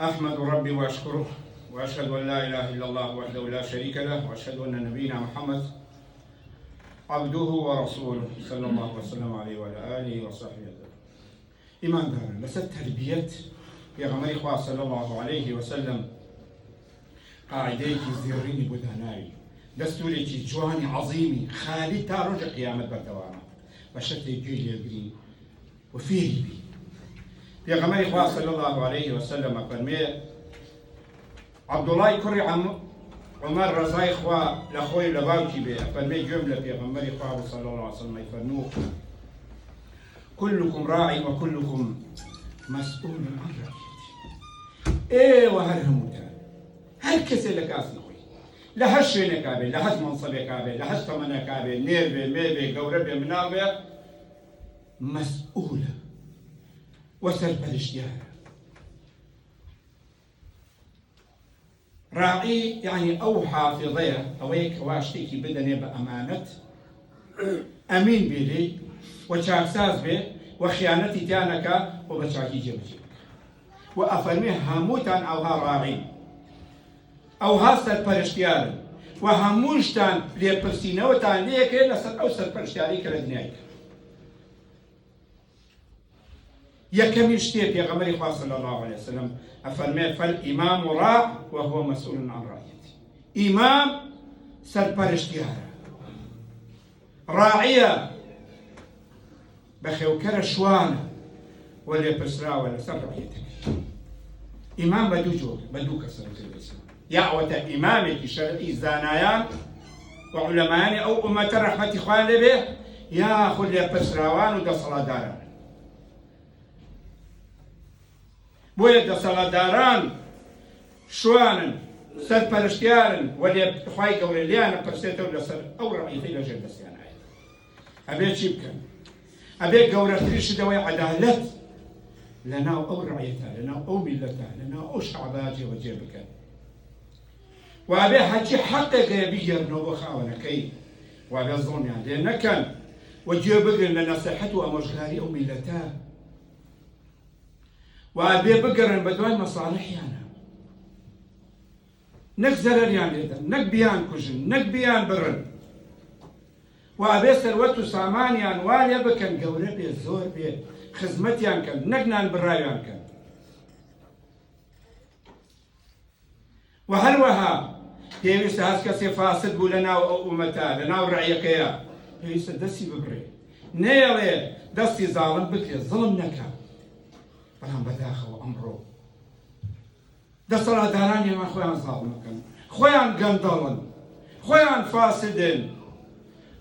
أحمد ربي وأشكره وأشهد أن لا إله إلا الله وحده لا شريك له وأشهد أن نبينا محمد عبده ورسوله صلى الله وسلم عليه وعلى آله وصحبه أجمعين. إيمان دارن لسد تربية پێغەمبەری خوا صلى الله عليه وسلم قاعدەیەکی زێڕینی بۆ داناوی دەستورێکی جوانی عەزیمی خالی تا ڕۆژە قیامەت بەردەوامە بە شەکلێک گوێی لێبگرین و فێری بی. پێغەمبەری خوا صلى الله عليه وسلم فەرمێ عەبدوڵای کوڕی عومەر ڕەزای خوا لە خۆی لە باوکی بێ فەرمێ گوێم لە پێغەمبەری خوا صلى الله عليه وسلم فەرموو كلكم راع وكلكم مسؤول عن رعيته. ئێوە هەر هەمووتان هەر کەسێ لە کاسی خۆی لە هەر شوێنێکا بێ لە هەر مەنسەبێکا بێ لە هەر تەمەنێکا بێ نێر بێ مێ بێ گەورە بێ مناڵ بێ مەسئولە و سەرپەرشتیارە. ڕاعی یعنی ئەو حافظەیە ئەوەیە کەوا شتێکی بدەنێ بە ئەمانەت ئەمین بێ لێی و چاکساز بێ و خیانەتی تیا نەکا و بە چاکی جێبەجێ و ئەفەرمێ هەمووتان ئەوها ڕاعین ئەوها سەرپەرشتیارن و هەمووشتان لێپرسینەوەتان لێکرێت لەسەر ئەو سەرپەرشتیاری کە لە دنیای کرد. یەکەمین شتێ پێغەمبەری خوا صلی الله عليه وسلم ئەفەرمێ فالئیمام راع وهو مسؤول عن رعیته. ئیمام سەرپەرشتیارە، ڕاعیە بەخێوکەرە شوانە و لێپرسراوە لەسەر ڕعیەتەکەی. ئیمام بە دوو جۆر بە دوو کەسە یاوەتە ئیمامێکی شەرعی زانایان و عولەمایانی ئەو ئومەتە ڕەحمەتی خوایان لێبێ یاخود لێپرسراوان و دەسەڵاتداران. بۆیە دەسەڵاتداران شوانن سەرپەرشتیارن و خوای گەورە لیانە پرسێتەوە لەسەر ئەو ڕعیەتەی لەژێر دەستیان هەیە. ئەبێ چی بکەن؟ ئەبێ گەورەتریشی دەوەی عەدالەت لەناو ئەو ڕعیەتە لەناو ئەو میلەتە لەناو ئەو شەعبا جێبەجێ بکەن و ئەبێ هەرچی حەقێکەیە بیگەڕنەوە بۆ خاوەنەکەی و ئەبێ زۆمیان لێ نەکەن و گوێ بگرن لە نەسیحەت و ئامۆژگاری ئەو میلەتە و ئەبێ بگەڕن بە دوای مەساڵحیانە، نەک زەرەریان لێدەن، نەک بیان کوژن، نەک بیان بڕن و ئەبێ سەروەت و سامانیان وا لێ بکەن گەورە بێ زۆر بێ خزمەتیان کەن، نەک نان بڕاویان کەن. و هەروەها پێویستە هەست کەسێ فاسد بوو لەناو ئەو ئومەتە لەناو ڕعیەکەیە پێویستە دەستی ببڕێ، نەیەڵێ دەستی زاڵم بکرێ زڵم نەکە. بەڵام بەداخەوە ئەمڕۆ دەسەڵاتدارانیان خۆیان زاڵ نەکەن، خۆیان گەندەڵن، خۆیان فاسدن،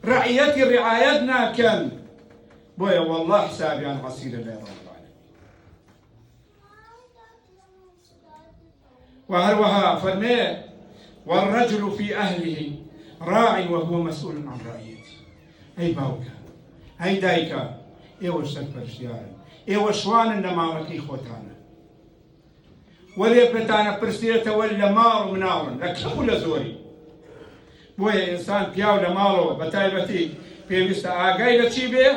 ڕعیەتی ڕعایەت ناکەن، بۆیە وەڵڵا حسابیان عەسیرە لای ڕەب العالەمین. و هەروەها فەرمێ والرجل في أهله راع وهو مسؤول عن رعيته. ئەی باوکە، ئەی دایکە، ئێوەش سەرپەرشتیارن، ئێوە شوانن لە ماڵەکەی خۆتانە و لێپێتانە پرسێتەوە لە ماڵ و مناڵن لە کەم و لە زۆری. بۆیە ئینسان پیاو لە ماڵەوە بە تایبەتی پێویستە ئاگای لە چی بێ؟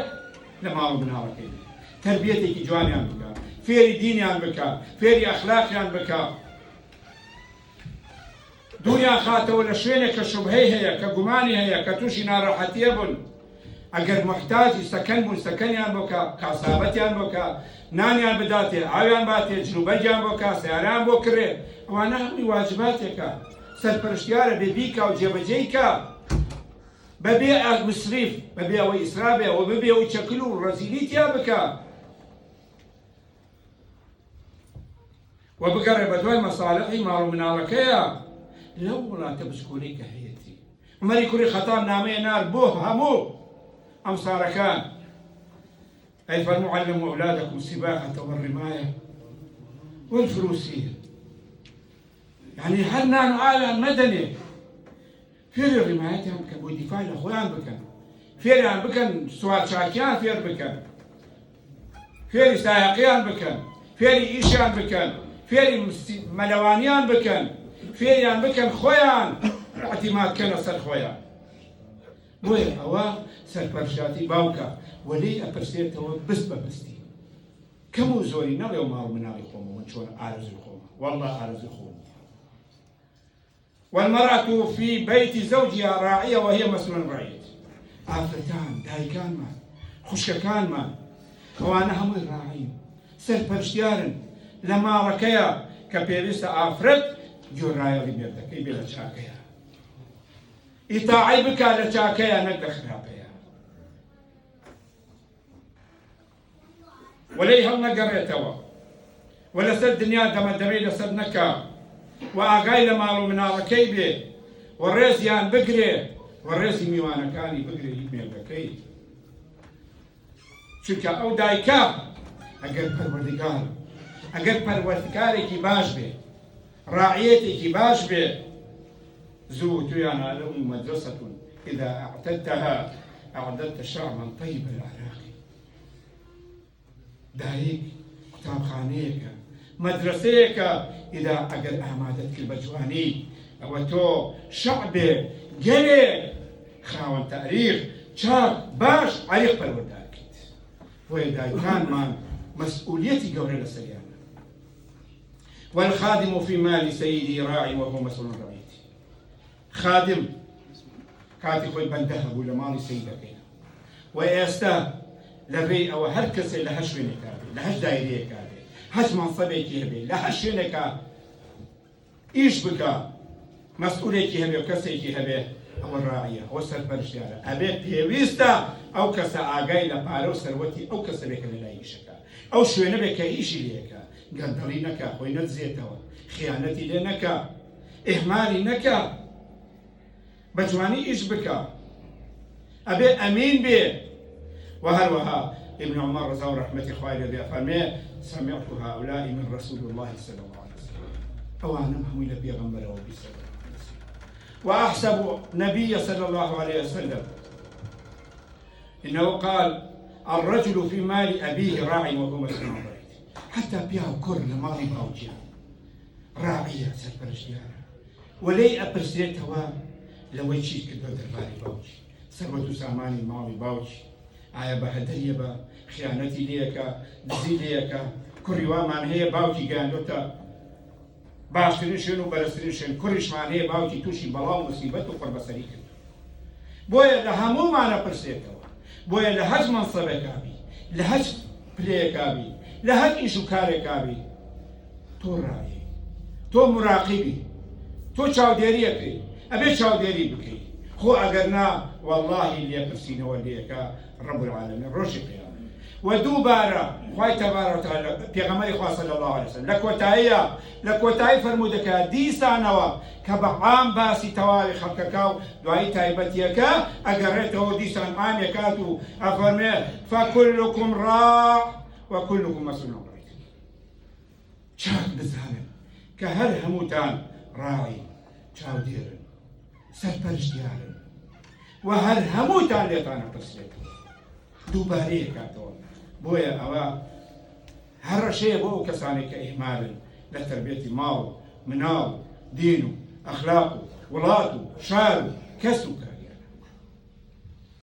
لە ماڵ و مناڵەکەی بێ، تەربیەتێکی جوانیان بکە، فێری دینیان بکە، فێری ئەخلاقیان بکە، دووریان خاتەوە لە شوێنێک کە شوبهەی هەیە، کە گومانی هەیە، کە تووشی ناڕەحەتیە بوون. ئەگەر محتاجی سەکەن بوون سەکەنیان بۆکە، کاسابەتیان بۆکە، نانیان بداتێ، ئاویان باتێ، جلوبەرگیان بۆکە، سیارەیان بۆ کرێ. ئەوانە هەمووی واجباتێکە. سەرپەرشتیارە بێ بیکە و جێبەجێی کە بەبێ مسریف، بەبێ ئەوەی ئیسراف بێ و ببێ ئەوەی چەکل و ڕەزیلی تیا بکە و بگەڕێ بە دوای مەساڵحی ماڵ و مناڵەکەیە لەو وڵاتە بچکۆلەی کە هەیەتی. عومەری کوڕی خەتاب نامەیە نار بۆ هەموو ئەمسارەکان ئەی فەرموو عەلِّموا ئەولادەکم السباحة والرماية والفروسية. یعنی هەر نان و ئاویان مەدەنێ، فێری ڕمایەتیان بکەن بۆی دیفاعی لە خۆیان بکەن، فێریان بکەن سوارچاکیان فێر بکەن، فێری سایەقیان بکەن، فێری ئیشیان بکەن، فێری مەلەوانیان بکەن، فێریان بکەن خۆیان ئەعتیمادکەنە سەر خۆیان. بۆیە ئەوە سەرپەرشتیاتی باوکە وەلێی ئەپرسێتەوە بست بە بستی كم زوري نڵێ و ماڵ مناڵی خۆمە من چۆن ئارزوی خۆمە والله ئارزوی خۆم. والمرأة في بيت زوجها راعية وهي مسؤولة رعية. ئافرەتان دایکانمان خوشکەکانمان ئەوانە هەمووی ڕاعین سەرپەرشتیارن لە ماڵەکەیە کە پێویستە ئافرەت گوێڕایەڵی مێردەکەی بێ لە چاکەیە ئیتاعی بکە لە چاکەیە نەک لە خراپەیە وەلەی هەڵنەگەڕێتەوە و لەسەر دنیا دەمەدەمەی لەسەر نەکا و ئاگای لە ماڵ و مناڵەکەی بێ و ڕێزیان بگرێ و ڕێزی میوانەکانی بگرێ هی مێردەکەی چونکە ئەو دایکە ئەگەر پەروەردگارێکی باش بێ ڕاعیەتێکی باش بێ زوو تویان ئەلەم مەدرسەتون ئیدا ئەعتەدتەها ئەعدەدتە شەعبەن طەیبە العراق. دایک قوتابخانەیەکە مەدرسەیەکە ئیدا ئەگەر ئامادەت کرد بە جوانی ئەوە تۆ شەعبێک گەلێک خاوەن تاریخ چاک باش عەریق پەروەردار کرد. بۆیە دایکانمان مەسئولیەتی گەورە لەسەریانە. والخادم في مال سيدي راعي وهو مسؤول عن رعيته. خادم کاتی خۆی بەندە هەبوو لە ماڵی سەیدەکەی و ئێستا لەبێ ئەوە هەر کەسێک لە هەر شوێنێکا بێ لە هەر دایرەیەکا بێ هەر مەنسەبێکی هەبێ لە هەر شوێنێکا ئیش بکە مەسئولێکی هەبێ و کەسێکی هەبێ ئەوە ڕاعیە ئەوە سەرپەرشتیارە ئەبێ پێویستە ئەو کەسە ئاگای لە پارە و سەروەتی ئەو کەسە بێکە لە لای ئیشەکە ئەو شوێنە بێ کە ئیشی لێکە گەندەڵی نەکە خۆی نەدزێتەوە خیانەتی لێ نەکە ئێحمالی نەکە بە جوانی ئیش بکە ئەبێ ئەمین بێ. وهروها ابن عمر رضا ورحمة خواه الذي أفرمي سمعت هؤلاء من رسول الله صلى الله عليه وسلم أوانا محمول بيغمبر وبي صلى الله عليه وسلم وأحسب نبي صلى الله عليه وسلم إنه قال الرجل في مال أبيه راعي وهو مسؤول عن رعيته. حتى بيها كر لماضي باوجيا راعية سربرشيانا ولي أبرسيتها لو يشيك كدو درباري باوجي سربتو ساماني ماضي باوجي ئایا بە هەدەریە بە خیانەتی لێەکە دزی لێەکە کوڕیوامان هەیە باوکی گەیاندۆتە باشترین شوێن و بەرزترین شوێن کوڕیشمان هەیە باوکی تووشی بەڵاو موسیبەت و قوربەسەری کرد. بۆیە لە هەموومانە پرسێتەوە بۆیە لە هەر مەنسەبێکا بی لە هەر پلەیەکا بی لە هەر ئیش و کارێکا بی تۆ ڕایەی تۆ مراقیبی تۆ چاودێریەکەی ئەبێ چاودێری بکەی خۆ ئەگەر نا واللهی لێپرسینەوە لێەکە رب العالمين ڕۆژی قیامەت. و دووبارە خوای تەبارەک و تەعالا پێغەمبەری خوا صلی الله علیه وسلم لە کۆتایی فەرموودەکە دیسانەوە کە بە عام باسی تەواوی خەڵکەکە و دوایی تایبەتیەکە ئەگەڕێتەوە دیسان عامێکات و ئەفەرمێ فەکولکم ڕاع وەکولکم مەسئول عن رعیته. چاک بزانن کە هەر هەمووتان ڕاعین چاودێرن سەرپەرشتیارن و هەر هەمووتان لێتانە پرسێتەوە دووبارەیە کاتەوە. بۆیە ئەوە هەر ڕەشەیە بۆ ئەو کەسانێک کە ئیهمالن لە تەربیەتی ماڵ و مناڵ و دین و ئەخلاق و وڵات و شار و کەس و